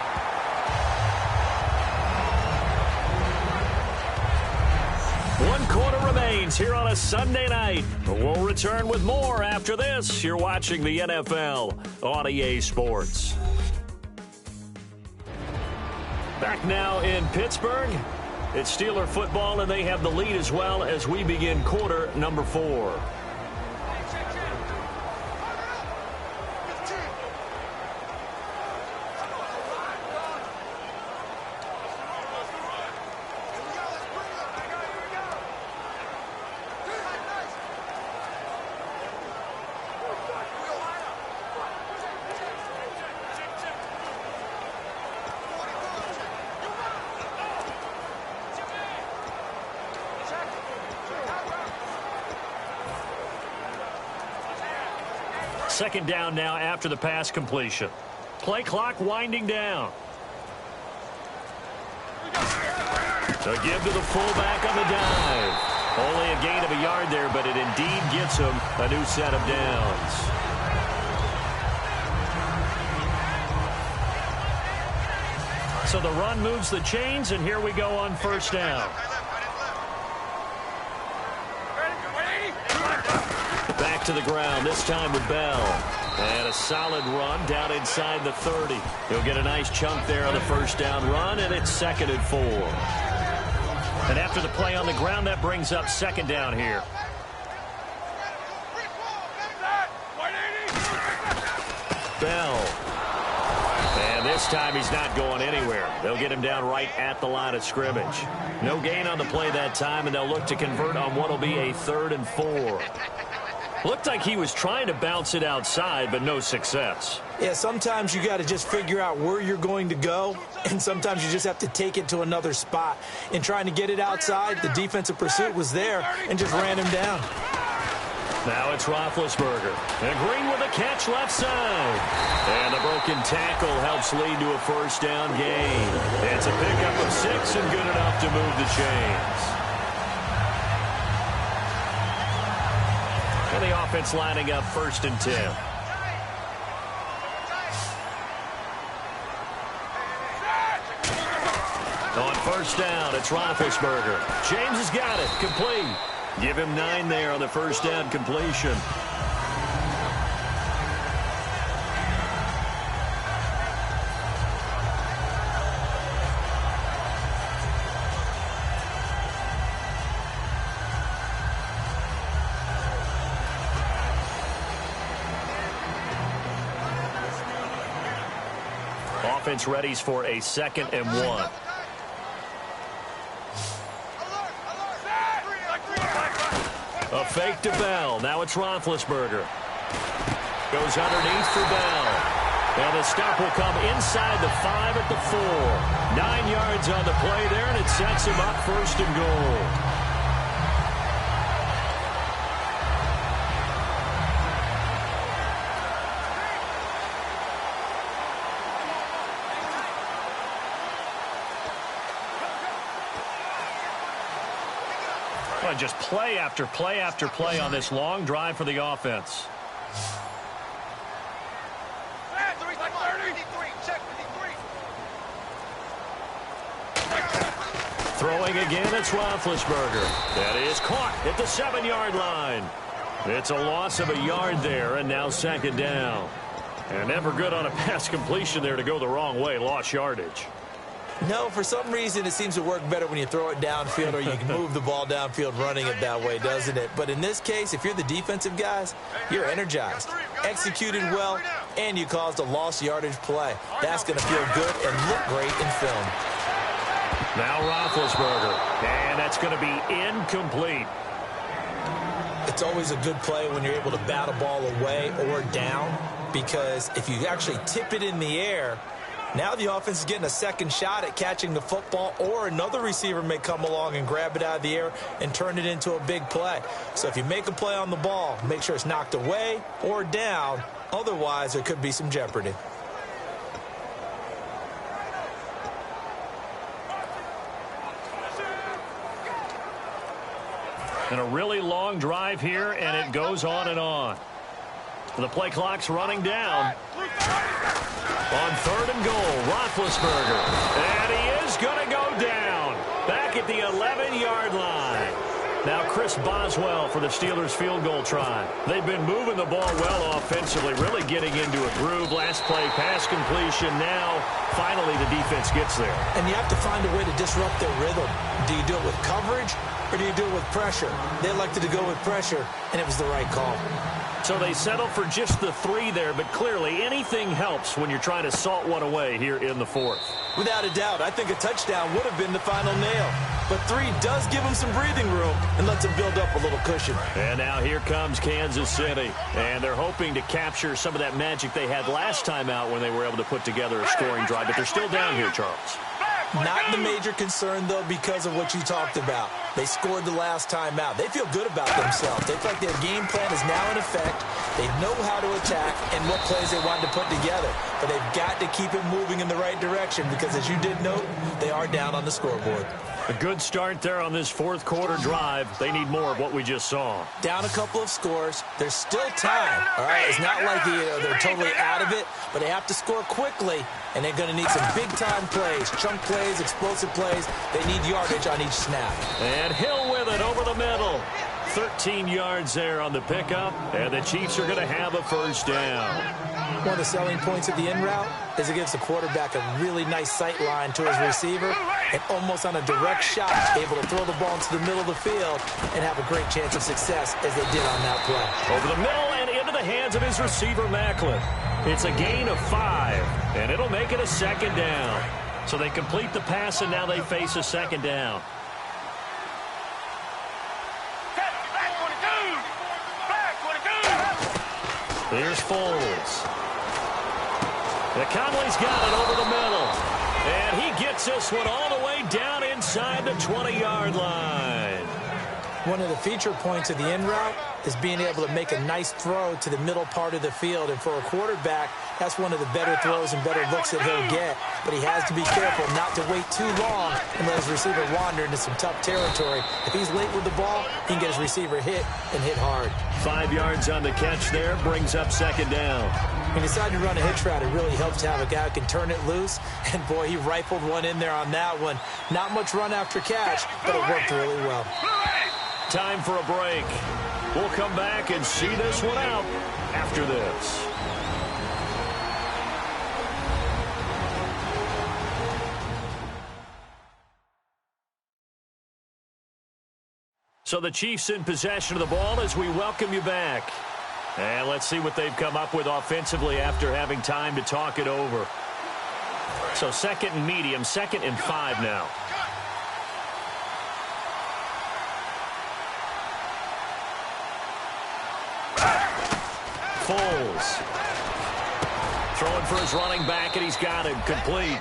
One quarter remains here on a Sunday night. We'll return with more after this. You're watching the NFL on EA Sports. Back now in Pittsburgh. It's Steeler football, and they have the lead as well as we begin quarter number 4. Second down now after the pass completion. Play clock winding down. A give to the fullback on the dive. Only a gain of a yard there, but it indeed gets him a new set of downs. So the run moves the chains, and here we go on 1st down. Back to the ground, this time with Bell. And a solid run down inside the 30. He'll get a nice chunk there on the 1st down run, and it's 2nd and 4. And after the play on the ground, that brings up 2nd down here. Bell. And this time he's not going anywhere. They'll get him down right at the line of scrimmage. No gain on the play that time, and they'll look to convert on what will be a 3rd and 4. Looked like he was trying to bounce it outside, but no success. Yeah, sometimes you got to just figure out where you're going to go, and sometimes you just have to take it to another spot. In trying to get it outside, the defensive pursuit was there and just ran him down. Now it's Roethlisberger. And Green with a catch left side. And a broken tackle helps lead to a 1st down gain. It's a pickup of 6 and good enough to move the chains. And the offense lining up 1st and 10. On 1st down, it's Roethlisberger. James has got it. Complete. Give him 9 there on the 1st down completion. Offense readies for a 2nd and 1. A fake to Bell. Now it's Roethlisberger. Goes underneath for Bell. And the stop will come inside the 5 at the 4. 9 yards on the play there, and it sets him up 1st and goal. Well, just play after play after play on this long drive for the offense. Throwing again, it's Roethlisberger. That is caught at the 7-yard line. It's a loss of a yard there, and now 2nd down. And never good on a pass completion there to go the wrong way. Lost yardage. No, for some reason it seems to work better when you throw it downfield or you can move the ball downfield running it that way, doesn't it? But in this case, if you're the defensive guys, you're energized, executed well, and you caused a lost yardage play. That's going to feel good and look great in film. Now Roethlisberger, and that's going to be incomplete. It's always a good play when you're able to bat a ball away or down, because if you actually tip it in the air, now the offense is getting a second shot at catching the football, or another receiver may come along and grab it out of the air and turn it into a big play. So if you make a play on the ball, make sure it's knocked away or down. Otherwise, there could be some jeopardy. And a really long drive here, and it goes on and on. The play clock's running down. On 3rd and goal, Roethlisberger. And he is going to go down. Back at the 11-yard line. Now Chris Boswell for the Steelers field goal try. They've been moving the ball well offensively, really getting into a groove. Last play, pass completion. Now, finally, the defense gets there. And you have to find a way to disrupt their rhythm. Do you do it with coverage, or do you do it with pressure? They elected to go with pressure, and it was the right call. So they settle for just the 3 there, but clearly anything helps when you're trying to salt one away here in the 4th. Without a doubt, I think a touchdown would have been the final nail. But 3 does give them some breathing room and lets them build up a little cushion. And now here comes Kansas City. And they're hoping to capture some of that magic they had last time out when they were able to put together a scoring drive. But they're still down here, Charles. Not the major concern, though, because of what you talked about. They scored the last time out. They feel good about themselves. They feel like their game plan is now in effect. They know how to attack and what plays they want to put together. But they've got to keep it moving in the right direction because, as you did note, they are down on the scoreboard. A good start there on this 4th quarter drive. They need more of what we just saw. Down a couple of scores. There's still time, all right? It's not like they're totally out of it, but they have to score quickly, and they're going to need some big-time plays, chunk plays, explosive plays. They need yardage on each snap. And Hill with it over the middle. 13 yards there on the pickup, and the Chiefs are going to have a 1st down. One of the selling points of the in route is it gives the quarterback a really nice sight line to his receiver and almost on a direct shot able to throw the ball into the middle of the field and have a great chance of success as they did on that play. Over the middle and into the hands of his receiver, Macklin. It's a gain of 5, and it'll make it a 2nd down. So they complete the pass, and now they face a 2nd down. Here's Foles. Conley's got it over the middle. And he gets this one all the way down inside the 20-yard line. One of the feature points of the in route is being able to make a nice throw to the middle part of the field. And for a quarterback, that's one of the better throws and better looks that he'll get. But he has to be careful not to wait too long and let his receiver wander into some tough territory. If he's late with the ball, he can get his receiver hit and hit hard. 5 yards on the catch there, brings up 2nd down. When you decide to run a hitch route, it really helps to have a guy who can turn it loose. And, boy, he rifled one in there on that one. Not much run after catch, but it worked really well. Time for a break. We'll come back and see this one out after this. So the Chiefs in possession of the ball as we welcome you back. And let's see what they've come up with offensively after having time to talk it over. So 2nd and medium, 2nd and 5 now. Foles. Throwing for his running back, and he's got it complete.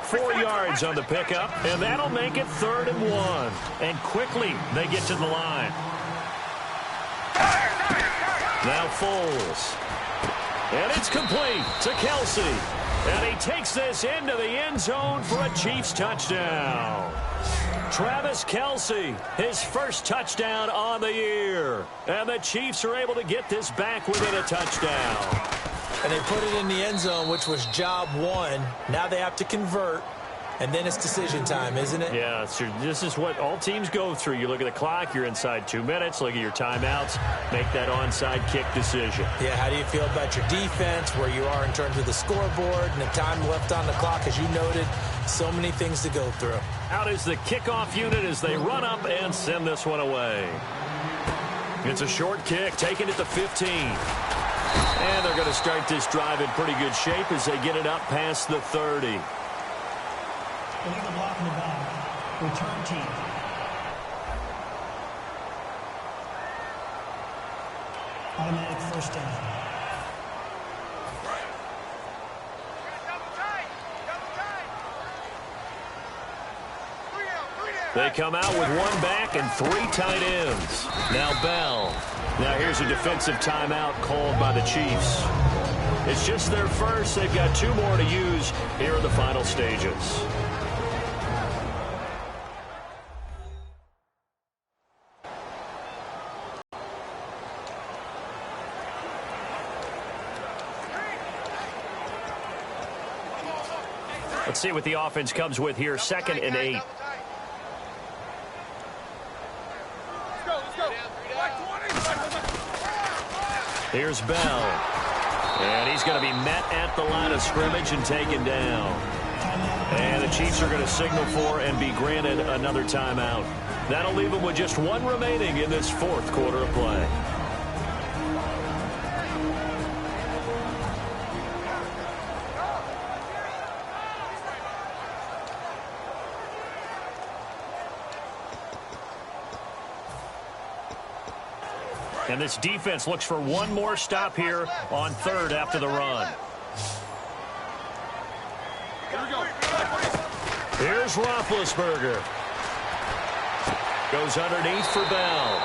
4 yards on the pickup, and that'll make it 3rd and 1. And quickly, they get to the line. Now Foles. And it's complete to Kelsey. And he takes this into the end zone for a Chiefs touchdown. Travis Kelsey, his first touchdown on the year. And the Chiefs are able to get this back within a touchdown. And they put it in the end zone, which was job 1. Now they have to convert. And then it's decision time, isn't it? Yeah, so this is what all teams go through. You look at the clock, you're inside 2 minutes, look at your timeouts, make that onside kick decision. Yeah, how do you feel about your defense, where you are in terms of the scoreboard, and the time left on the clock, as you noted, so many things to go through. Out is the kickoff unit as they run up and send this one away. It's a short kick, taken at the 15. And they're going to start this drive in pretty good shape as they get it up past the 30. Illegal block in the back. Return team. Automatic first down. They come out with 1 back and 3 tight ends. Now Bell. Now here's a defensive timeout called by the Chiefs. It's just their first. They've got 2 more to use here in the final stages. Let's see what the offense comes with here. 2nd and 8. Here's Bell. And he's going to be met at the line of scrimmage and taken down. And the Chiefs are going to signal for and be granted another timeout. That'll leave them with just 1 remaining in this 4th quarter of play. And this defense looks for 1 more stop here on 3rd after the run. Here's Roethlisberger. Goes underneath for Bell.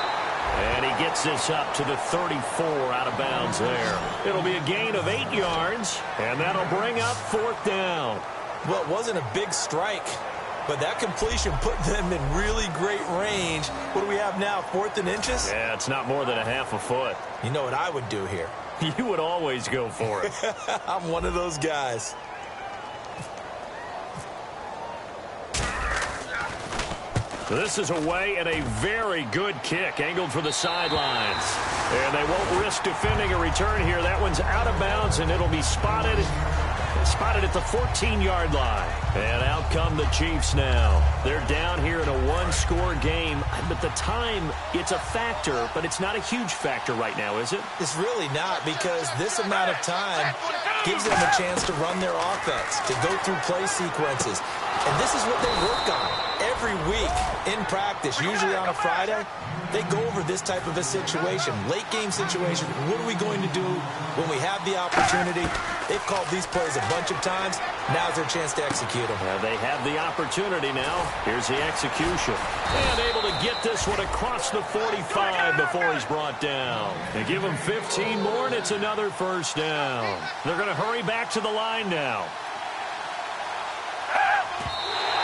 And he gets this up to the 34 out of bounds there. It'll be a gain of 8 yards, and that'll bring up 4th down. Well, it wasn't a big strike, but that completion put them in really great range. What do we have now, 4th and inches? Yeah, it's not more than a half a foot. You know what I would do here? You would always go for it. I'm one of those guys. This is away and a very good kick, angled for the sidelines. And they won't risk defending a return here. That one's out of bounds, and it'll be spotted at the 14-yard line. And out come the Chiefs now. They're down here in a 1-score game. But the time, it's a factor, but it's not a huge factor right now, is it? It's really not, because this amount of time gives them a chance to run their offense, to go through play sequences. And this is what they work on every week in practice, usually on a Friday. They go over this type of a situation, late game situation. What are we going to do when we have the opportunity? They've called these plays a bunch of times. Now's their chance to execute them. They have the opportunity now. Here's the execution. And able to get this one across the 45 before he's brought down. They give him 15 more, and it's another 1st down. They're going to hurry back to the line now.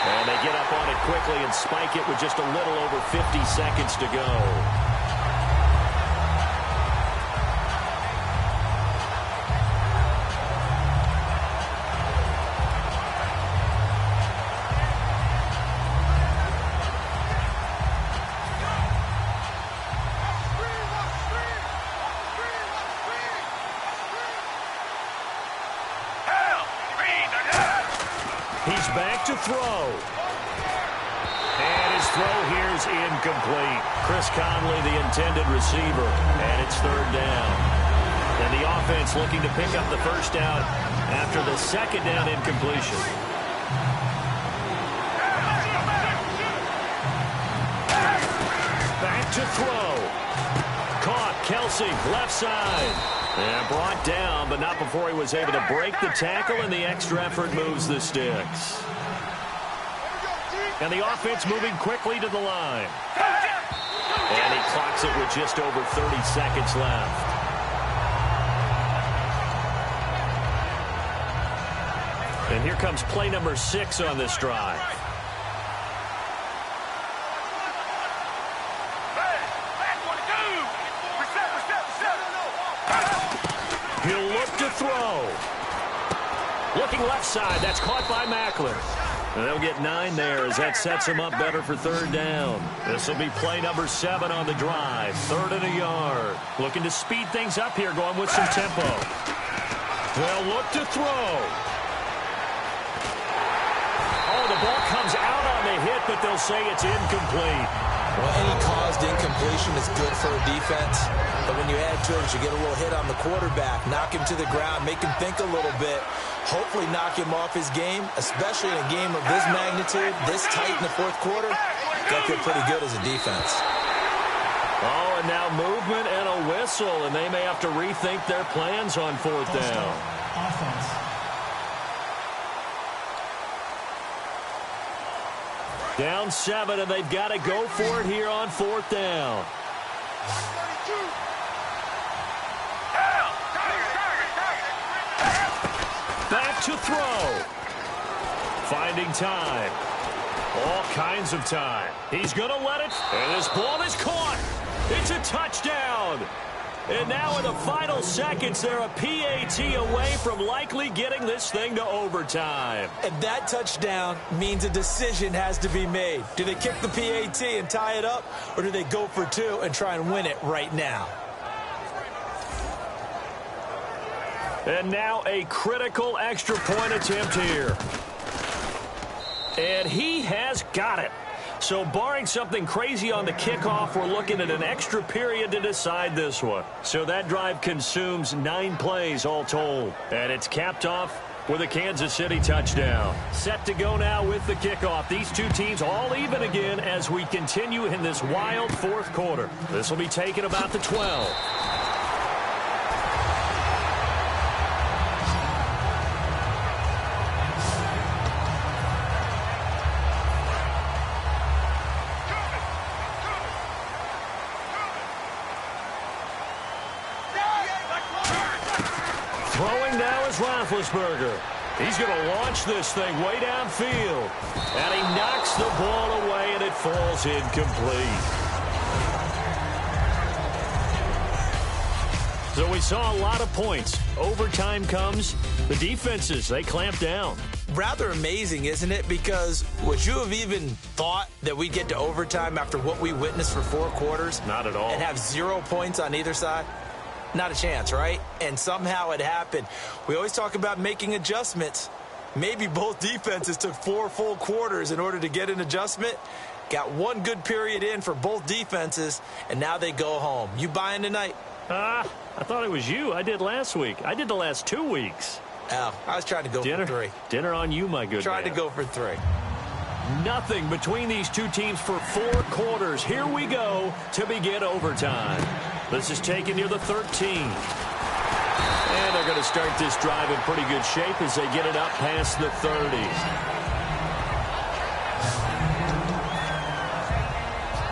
And they get up on it quickly and spike it with just a little over 50 seconds to go. He's back to throw. And his throw here is incomplete. Chris Conley, the intended receiver, and it's 3rd down. And the offense looking to pick up the 1st down after the 2nd down incompletion. Back to throw. Caught. Kelsey, left side. And brought down, but not before he was able to break the tackle, and the extra effort moves the sticks. And the offense moving quickly to the line. And he clocks it with just over 30 seconds left. And here comes play number 6 on this drive. He'll look to throw. Looking left side. That's caught by Macklin. And they'll get 9 there as that sets him up better for third down. This will be play number 7 on the drive. 3rd and a yard. Looking to speed things up here, going with some tempo. They'll look to throw. Oh, the ball comes out on the hit, but they'll say it's incomplete. Well, any caused incompletion is good for a defense. But when you add to it, you get a little hit on the quarterback, knock him to the ground, make him think a little bit, hopefully knock him off his game, especially in a game of this magnitude, this tight in the 4th quarter. That feel pretty good as a defense. Oh, and now movement and a whistle, and they may have to rethink their plans on 4th down. Offense. Down 7, and they've got to go for it here on 4th down. Back to throw. Finding time. All kinds of time. He's going to let it. And this ball is caught. It's a touchdown. And now in the final seconds, they're a PAT away from likely getting this thing to overtime. And that touchdown means a decision has to be made. Do they kick the PAT and tie it up, or do they go for 2 and try and win it right now? And now a critical extra point attempt here. And he has got it. So barring something crazy on the kickoff, we're looking at an extra period to decide this one. So that drive consumes 9 plays all told. And it's capped off with a Kansas City touchdown. Set to go now with the kickoff. These two teams all even again as we continue in this wild 4th quarter. This will be taken about the 12. Throwing now is Roethlisberger. He's going to launch this thing way downfield. And he knocks the ball away, and it falls incomplete. So we saw a lot of points. Overtime comes. The defenses, they clamp down. Rather amazing, isn't it? Because would you have even thought that we'd get to overtime after what we witnessed for 4 quarters? Not at all. And have 0 points on either side? Not a chance, right? And somehow it happened. We always talk about making adjustments. Maybe both defenses took 4 full quarters in order to get an adjustment. Got 1 good period in for both defenses, and now they go home. You buying tonight? I thought it was you. I did last week. I did the last 2 weeks. Oh, I was trying to go for 3. Dinner on you, my good Tried man. to go for 3. Nothing between these two teams for 4 quarters. Here we go to begin overtime. This is taken near the 13. And they're going to start this drive in pretty good shape as they get it up past the 30.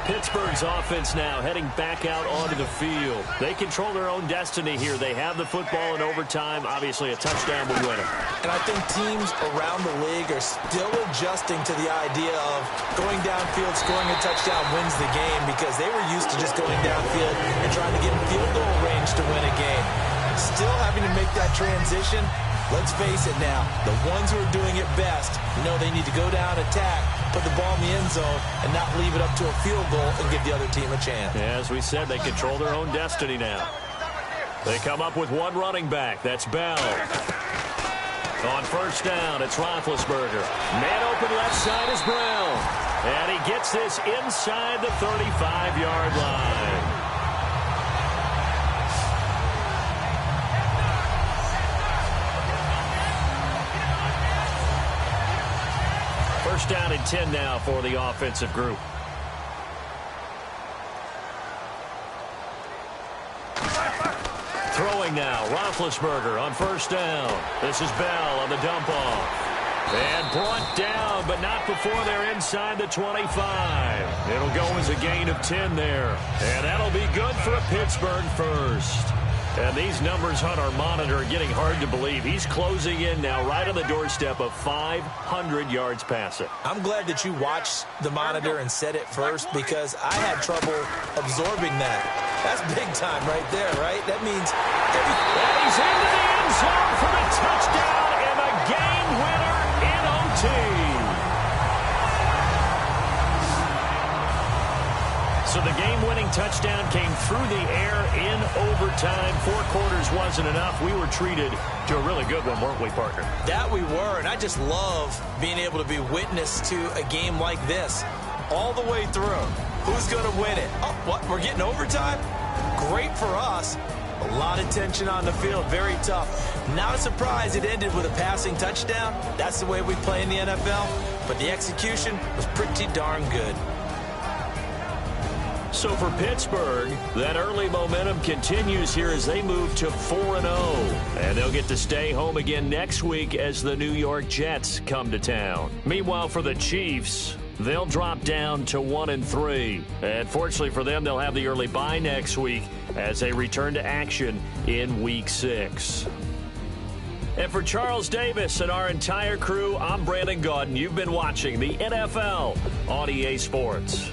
Pittsburgh's offense now heading back out onto the field. They control their own destiny here. They have the football in overtime. Obviously, a touchdown will win it. And I think teams around the league are still adjusting to the idea of going downfield, scoring a touchdown wins the game, because they were used to just going downfield and trying to get in field goal range to win a game. Still having to make that transition. Let's face it now, the ones who are doing it best know they need to go down, attack, put the ball in the end zone, and not leave it up to a field goal and give the other team a chance. As we said, they control their own destiny now. They come up with 1 running back. That's Bell. On first down, it's Roethlisberger. Man open left side is Brown. And he gets this inside the 35-yard line. First down and 10 now for the offensive group. Throwing now, Roethlisberger on first down. This is Bell on the dump off. And brought down, but not before they're inside the 25. It'll go as a gain of 10 there. And that'll be good for a Pittsburgh first. And these numbers on our monitor are getting hard to believe. He's closing in now right on the doorstep of 500 yards passing. I'm glad that you watched the monitor and said it first because I had trouble absorbing that. That's big time right there, right? That means And he's into the end zone for the touchdown and a game winner in OT. So the game-winning touchdown came through the air in overtime. 4 quarters wasn't enough. We were treated to a really good one, weren't we, Parker? that we were, and I just love being able to be witness to a game like this all the way through. Who's going to win it? Oh, what? We're getting overtime? Great for us. A lot of tension on the field. Very tough. Not a surprise it ended with a passing touchdown. That's the way we play in the NFL. But the execution was pretty darn good. So for Pittsburgh, that early momentum continues here as they move to 4-0. And they'll get to stay home again next week as the New York Jets come to town. Meanwhile, for the Chiefs, they'll drop down to 1-3. And fortunately for them, they'll have the early bye next week as they return to action in Week 6. And for Charles Davis and our entire crew, I'm Brandon Gaudin. You've been watching the NFL on EA Sports.